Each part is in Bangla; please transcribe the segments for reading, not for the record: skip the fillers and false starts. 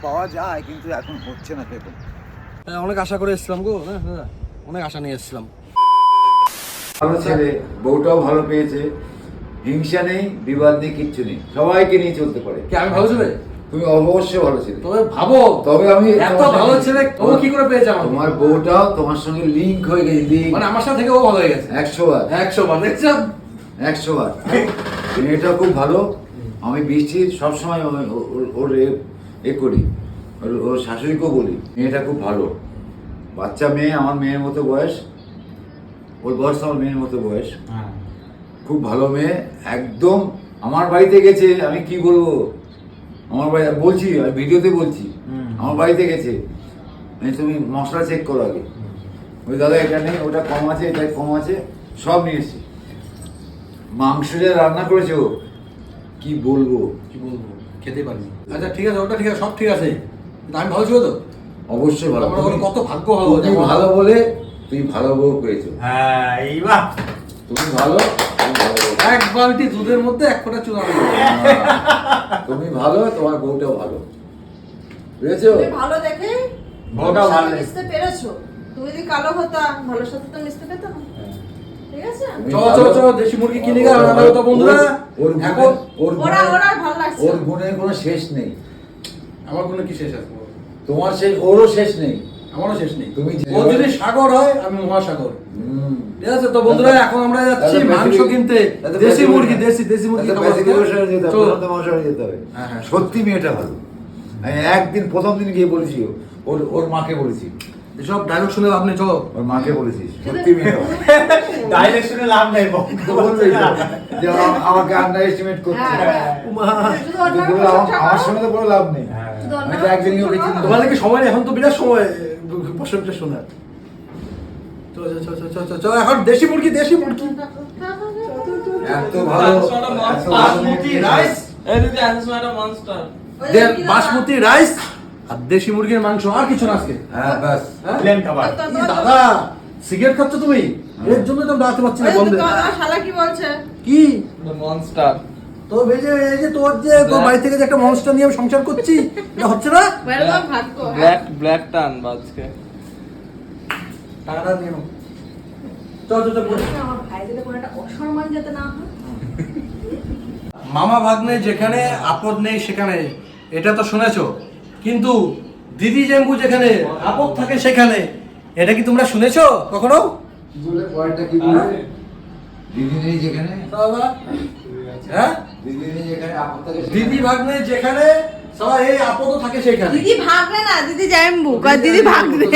পাওয়া যায় কিন্তু এখন হচ্ছে না। দেখুন অনেক আশা করে এসেছিলাম গো, হ্যাঁ অনেক আশা নিয়ে এসেছিলাম। ভালো ছেলে, বউটাও ভালো পেয়েছে, হিংসা নেই, বিবাদ নেই, কিচ্ছু নেই, সবাইকে নিয়ে চলতে পারে। কি আমি ভালো ছেলে? তুমি অবশ্যই ভালো ছেলে। তবে ভাবো, তবে আমি এত ভালো ছেলে ও কি করে পেয়েছে? তোমার বউটাও তোমার সঙ্গে লিঙ্ক হয়ে গেছে, লিঙ্ক মানে আমার সাথে থেকে ও ভালো হয়ে গেছে 100 বার। 100 বার দেখছো? 100 বার। মেয়েটা খুব ভালো। আমি বৃষ্টির সবসময় ওর এ করি, ওর শাশুড়িকেও বলি মেয়েটা খুব ভালো। বাচ্চা মেয়ে, আমার মেয়ের মতো বয়স, ওর বয়স আমার মেয়ের মতো বয়স। খুব ভালো মেয়ে একদম। আমার বাড়িতে গেছে, আমি কি বলবো, আমার বাড়ি বলছি, আমি ভিডিওতে বলছি, আমার বাড়িতে গেছে, তুমি মশলা চেক করো আগে, ওই দাদা এটা নেই, ওটা কম আছে, এটা কম আছে, সব নিয়ে এসেছি। মাংস যা রান্না করেছে ও, কি বলবো খেতে পারিনি। আচ্ছা ঠিক আছে, ওটা ঠিক আছে, সব ঠিক আছে, কিন্তু আমি ভালো ছিল তো? অবশ্যই ভালো। কত ভাগ্য ভালো, তুমি ভালো বলে তুই ভালো বউ পেয়েছো। হ্যাঁ এইবার তুমি ভালো, এক বালতি দুধের মধ্যে এক ফোঁটা চুনা। তুমি ভালো, তোমার বউটাও ভালো, বুঝেছো? তুমি ভালো দেখে বউটা ভালো মিশতে পেরেছো। তুমি যদি কালো হতা, ভালোর সাথে তো মিশতে পেতো না। ঠিক আছে? চলো দেশি মুরগি কিনে গেল না তো বন্ধুরা। এখন ওরা ভালো লাগছে। ওর গুণের কোনো শেষ নেই। আমার কোনো কি শেষ আছে? তোমার শেষ, ওরও শেষ নেই, আমারও শেষ নেই। তুমি ও যদি সাগর হয়, আমি মহাসাগর। ঠিক আছে তো বন্ধুরা, এখন আমরা যাচ্ছি মাংস কিনতে। দেশি মুরগি যেতে হবে। সত্যি মেয়েটা ভালো। আমি একদিন প্রথম দিন গিয়ে বলেছি, ওর মাকে বলেছি, এসব ডায়লগ শুনে আপনি চলো, ওর মাকে বলেছিস সত্যি মেয়েটা ভালো। ডায়লগ শুনে লাভ নেই, যে আমাকে আন্ডার এস্টিমেট করছে। আমার সঙ্গে তো কোনো লাভ নেই। আমি তো একদিন তোমাদেরকে সময় নেই, এখন তো বিরাট সময় প্রশংসা শোনার। চলো এখন দেশি মুরগি এত ভালো বাসমতি রাইস, বাসমতি রাইস আর দেশি মুরগির মাংস, আর কিছু না আজকে। হ্যাঁ ব্যাস। দাদা সিগারেট খাচ্ছ তুমি? এর জন্য তো দাঁড়াতে পারছি না বন্ধে। শালা কি বলছে? কি মনস্টার? তো এই যে তোর বাড়ি থেকে যে একটা মনস্টার নিয়ে আমি সংসার করছি, এটা হচ্ছে না? ব্ল্যাক টান আজকে টাকাটা নিয়ে নাও। চল আমার ভাইদের কোনো একটা অসম্মান যাতে না হয়। মামা ভাগ্নে যেখানে আপদ নেই সেখানে, এটা তো শুনেছো, কিন্তু দিদি জেম্বু যেখানে আপদ থাকে সেখানে, এটা কি তোমরা শুনেছো কখনো? পরেরটা কি বলবে? দিদি নেই যেখানে, হ্যাঁ দিদি নেই যেখানে, আপদ থাকে সেখানে। দিদি ভাগ্নে যেখানে সবাই এই আপদও থাকে সেখানে। দিদি ভাগনে না, দিদি জাম্বু, দিদি ভাগনে।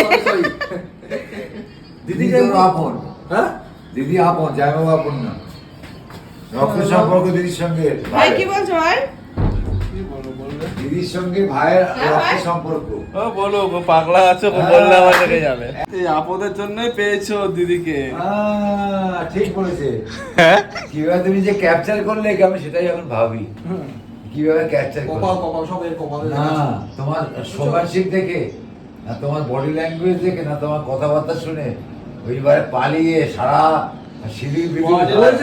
দিদি জেম্বু আপন। হ্যাঁ দিদি আপন, জামাইবাবু আপন না। রক্ত সম্পর্ক দিদির সঙ্গে। ভাই কি বলছো ভাই? দিদির সঙ্গে ভাইয়ের রক্ত সম্পর্ক। ও বলো গো, পাগলা আছো গো, বললে আমার থেকে যাবে। এই আপদের জন্যই পেয়েছো দিদিকে। ঠিক বলেছে। হ্যাঁ কিভাবে তুমি যে ক্যাপচার করলে, আমি সেটাই এখন ভাবি, কিভাবে ক্যাপচার কপাল সব এর কপালে। না তোমার সোমানশিপ দেখে, না তোমার বডি ল্যাঙ্গুয়েজ দেখে, না তোমার কথাবার্তা শুনে, ওইবারে পালিয়ে সারা সিঁড়ির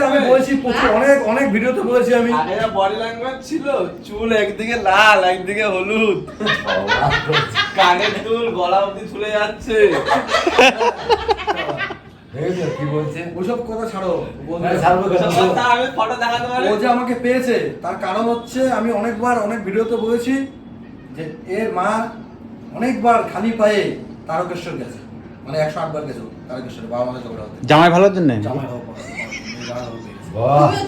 আমি বলেছি প্রচুর, অনেক ভিডিওতে বলেছি আমি। আগে বডি ল্যাঙ্গুয়েজ ছিল, চুল একদিকে লাল একদিকে হলুদ, কানের দুল গলা অবধি ঝুলে যাচ্ছে। কি বলছে? ওসব কথা ছাড়ো, আমি ফটো দেখাতে পারি। ও যে আমাকে পেয়েছে তার কারণ হচ্ছে, আমি অনেক ভিডিওতে বলেছি যে এর মা অনেকবার খালি পায়ে তারকেশ্বর গেছে, মানে 108 বার গেছে তারকেশ্বরে বাবা মাকে ঝগড়া হতে। জামাই ভালোর জন্য জামাই হওয়া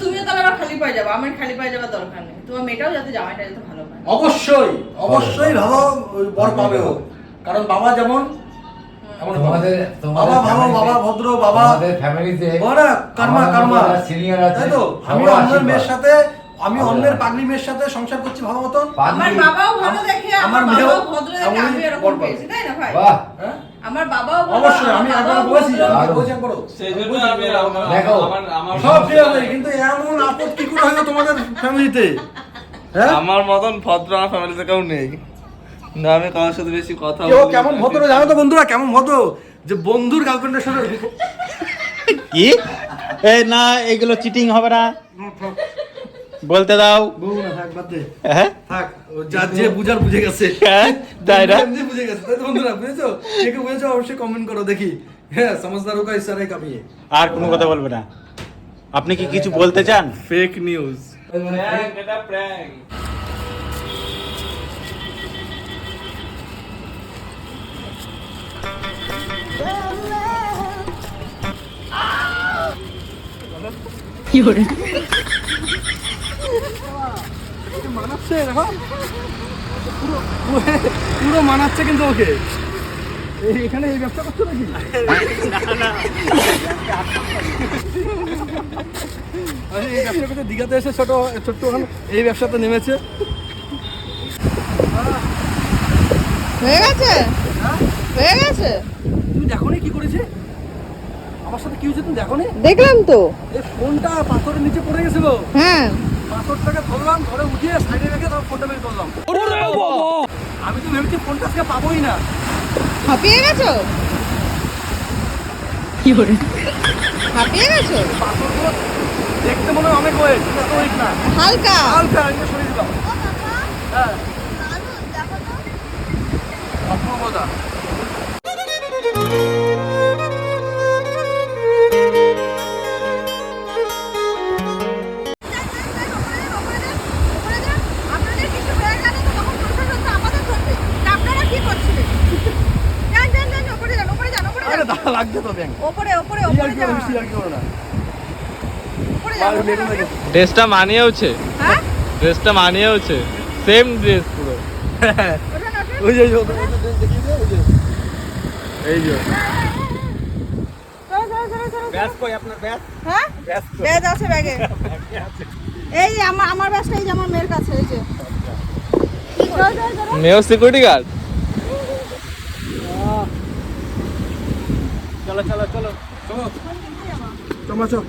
তুমিও তাহলে আবার খালি পায়ে যাবো। আমার খালি পায়ে যাওয়ার দরকার নেই। তোমার মেয়েটাও যাতে জামাইটা যাতে ভালো পায়। অবশ্যই ভালো বর পাবে ও, কারণ বাবা যেমন তোমাদের বাবা ভালো, বাবা ভদ্র, বাবা আমাদের ফ্যামিলিতে ওরা কার্মা সিনিয়র আছে, তাই তো? আমি অন্যের মেয়ের সাথে, আমি অন্যের পাগলি মেয়ের সাথে সংসার করছি ভালো মতন। আমার বাবাও ভালো দেখে, আমার মেয়েও বাবাও ভদ্র দেখে আমি এরকম পেয়েছি, তাই না ভাই? বাহ, হ্যাঁ আমার বাবাও ভালো, অবশ্যই। আমি একবার বলেছি, সেজন্য আমি দেখো, আমার সব ঠিক আছে, কিন্তু এমন আপদ কি করে হলো তোমাদের ফ্যামিলিতে? হ্যাঁ আমার মতন ভদ্র আমার ফ্যামিলিতে কেউ নেই না। আমি কারোর সাথে বেশি কথা কেউ বলি না। কেমন ভদ্র জানো তো বন্ধুরা? কেমন ভদ্র যে বন্ধুর গার্লফ্রেন্ডের সাথে কি এই না, এগুলো চিটিং হবে না। বলতে দাও। বলবো না, থাক বাদ দে। হ্যাঁ থাক, ও যার যে বুঝার বুঝে গেছে। হ্যাঁ, তাই না? এমনি বুঝে গেছে, তাই তো বন্ধুরা, বুঝেছো? কে কে বুঝেছো অবশ্যই কমেন্ট করো দেখি। হ্যাঁ, সমঝদার হোগা ইশারায় কামিয়ে। আর কোনো কথা বলবে না। আপনি কি কিছু বলতে চান? Fake news. প্র্যাঙ্ক, এটা প্র্যাঙ্ক। মানাচ্ছে দেখো, পুরো মানাচ্ছে কিন্তু ওকে। এখানে এই ব্যবসা করছো নাকি? এই ব্যবসা করতে দীঘাতে এসে ছোট্ট ওখানে এই ব্যবসাতে নেমেছে। হয়ে গেছে, হয়ে গেছে। তুমি দেখো নি কি করেছে আমার সাথে? কি হয়েছে তুমি দেখো নি? দেখলাম তো। এই ফোনটা পাথরের নিচে পড়ে গেছিল, হ্যাঁ, পাথরটাকে ধরলাম, ধরে উঠিয়ে সাইডে রেখে তারপর ফোনটা বের করলাম। আমি তো ভেবেছি ফোনটা আজকে পাবোই না। হাঁপিয়ে গেছো? কি করে হাঁপিয়ে গেছো? পাথরগুলো দেখতে মনে হয় অনেক ওয়েট, এত ওয়েট না, হালকা। হালকা। আমি সরিয়ে দিলাম। হ্যাঁ, অপূর্বতা। আপনাদের কিছু হয়ে গেলে তো তখন প্রশাসন তো আমাদের ধরবে। তা আপনারা কি করছিলেন? যান যান যান, উপরে যান, উপরে যান, উপরে আরে যান। দাঁড়া, লাগছে তো ব্যাংক। ওপরে ওপরে কি আর ওপরে কি যান, হবে, বেশি আর কি হবে না। উপরে যান, উপরে যান। ড্রেসটা মানিয়েওছে, হ্যাঁ, ড্রেসটা মানিয়েওছে, সেম ড্রেস পুরো। ওঠান, ওঠান। ওই যে দেখিয়ে দে, ওই যে এই যে চলো, চলো, চলো, চলো। ব্যাস কই আপনার ব্যাস? হ্যাঁ, ব্যাস কই? ব্যাগ আছে ব্যাগে। এই যে আমার ব্যাগটা এই যে আমার মেয়ের কাছে, এই যে। চলো, চলো, চলো। মেয়েও সিকিউরিটি গার্ড। চলো চলো চলো। চমাচো।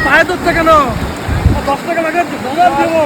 পায়ে ধরছে কেন? 10 টাকা লাগে, বোঝা দেবো।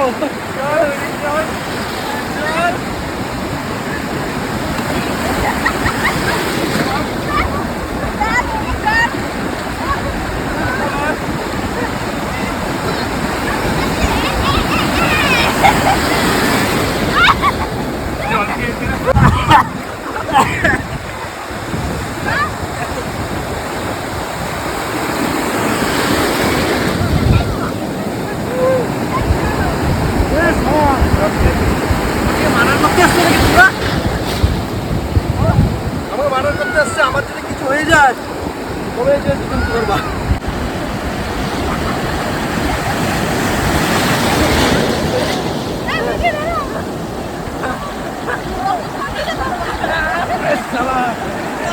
মানার করতে আসছে নাকি তোমরা? আমাকে মানার করতে আসছে, আমার যদি কিছু হয়ে যায় তবে এই যে তুমি করবা।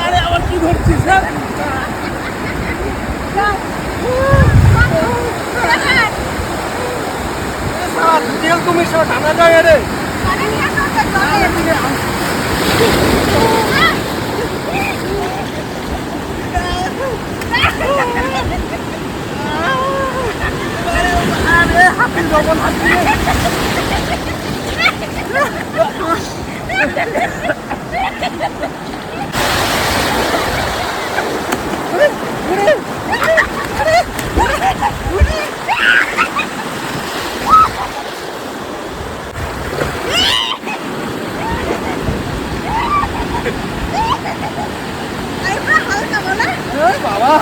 আরে আবার কি ধরছিস? তেল তুমি সব টানা যায় রে। হাতির লবণ হাতি। বাবা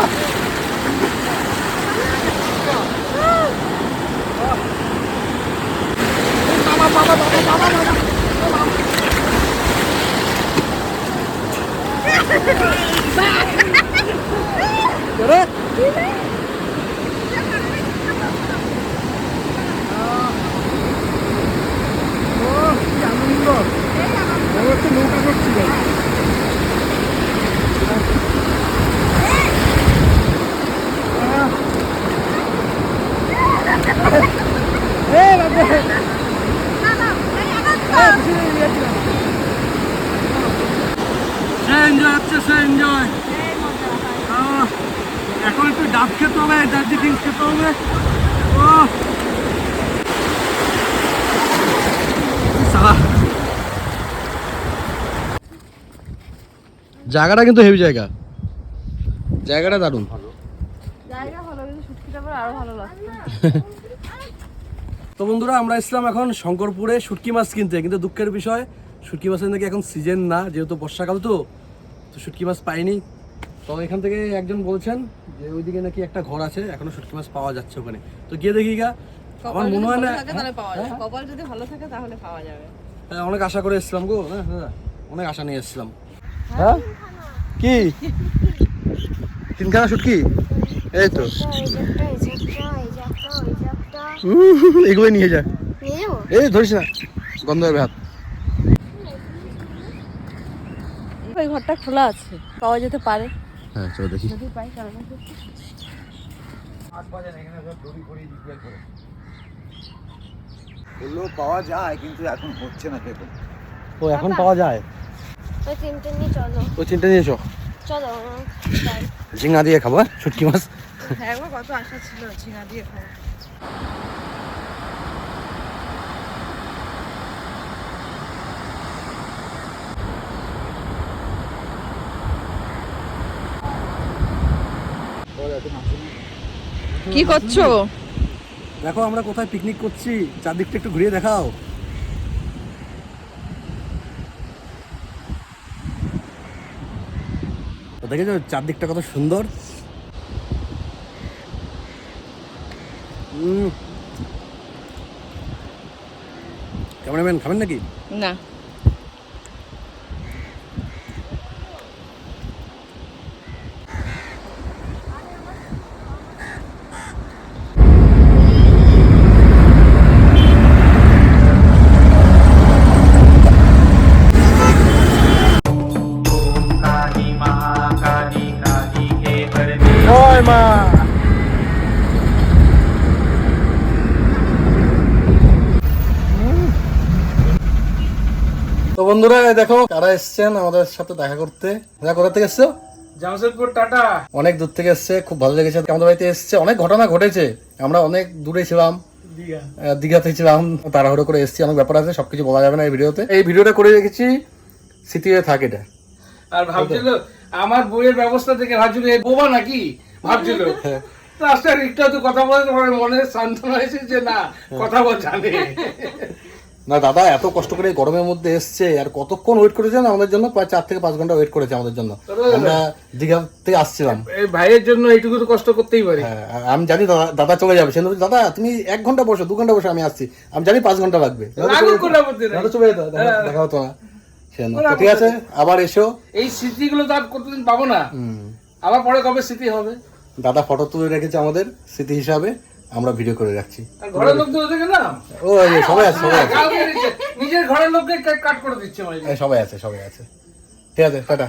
এনজয়। এখন একটু ডাব খেতে হবে, দার্জিলিং খেতে হবে। ও সালা, জায়গাটা কিন্তু হেভি জায়গা, জায়গাটা দারুণ। জায়গা ভালো, কিন্তু শুটকিটা পরে আরো ভালো লাগছে। তো বন্ধুরা, আমরা এসলাম এখন শঙ্করপুরে শুটকি মাছ কিনতে, কিন্তু দুঃখের বিষয় শুটকি মাছের নাকি এখন সিজন না, যেহেতু বর্ষাকাল তো শুটকি মাছ পাইনি। তো এখান থেকে একজন বলছেন যে ওইদিকে নাকি একটা ঘর আছে, এখনো শুটকি মাছ পাওয়া যাচ্ছে ওখানে। তো গিয়ে দেখি গা, আমার মনে হয় না। কপাল যদি ভালো থাকে তাহলে পাওয়া যাবে। হ্যাঁ, অনেক আশা করে এসছিলাম গো, হ্যাঁ দাদা, অনেক আশা নিয়ে এসছিলাম। হ্যাঁ কি তিনখানা শুটকি? এই তো এগুলোই নিয়ে যা। এই ধরিস না, গন্ধ হবে হাত। ওই ঘরটা খোলা আছে, পাওয়া যেতে পারে। হ্যাঁ চলো দেখি। যদি পাই তাহলে বললেও পাওয়া যায়, কিন্তু এখন হচ্ছে না খেতে। ও এখন পাওয়া যায়? ওই তিনটে নিয়ে চলো, ওই চিন্তা নিয়ে এসো, চলো যাই। ঝিঙা দিয়ে খাবো, হ্যাঁ, শুটকি মাছ। হ্যাঁ, একবার কত আশা ছিল ঝিঙা দিয়ে খাওয়া। কি করছো? দেখো আমরা কোথায় পিকনিক করছি, চারদিকটা একটু ঘুরিয়ে দেখাও। তো দেখেছো চারদিকটা কত সুন্দর। ক্যামেরাম্যান খাবেন নাকি? না, জয় মা। তো বন্ধুরা দেখো কারা এসছেন আমাদের সাথে দেখা করতে। কোথা থেকে এসছো? জামশেদপুর টাটা। অনেক দূর থেকে এসছে, খুব ভালো লেগেছে আমাদের বাড়িতে এসছে। অনেক ঘটনা ঘটেছে, আমরা অনেক দূরে ছিলাম, দীঘাতে ছিলাম, তাড়াহুড়ো করে এসছি, অনেক ব্যাপার আছে, সবকিছু বলা যাবে না এই ভিডিওতে। এই ভিডিওটা করে রেখেছি, স্মৃতি হয়ে থাকে এটা। আর ভাবছিল আমার বইয়ের ব্যবস্থা থেকে ভাবছিল এই বোবা নাকি ভাবছিল। লাস্টে একটু তো কথা বলে তোমার মনে সান্ত্বনা হয়েছে যে না কথা বল জানে। না দাদা এত কষ্ট করে গরমের মধ্যে এসছে, আর কতক্ষণ ওয়েট করেছেন আমাদের জন্য, প্রায় 4 থেকে 5 ঘন্টা ওয়েট করেছে আমাদের জন্য। আমরা দীঘা থেকে আসছিলাম, এই ভাইয়ের জন্য এইটুকু তো কষ্ট করতেই পারি। হ্যাঁ, আমি জানি দাদা চলে যাবে, সে বলছে, দাদা তুমি 1 ঘন্টা বসো, 2 ঘন্টা বসো, আমি আসছি। আমি জানি 5 ঘন্টা লাগবে, দাদা চলে যেত, দেখা হতো না। ঠিক আছে, আবার এসো। এই স্মৃতিগুলো তো আর কতদিন পাবো না, আবার পরে কবে স্মৃতি হবে। দাদা ফটো তুলে রেখেছে আমাদের স্মৃতি হিসাবে, আমরা ভিডিও করে রাখছি। আর ঘরের লোক তো দেখে না, ও এই যে সবাই আছে, সবাই আছে, নিজের ঘরের লোককে কাট করে দিচ্ছে সবাই আছে, সবাই আছে। ঠিক আছে, টাটা।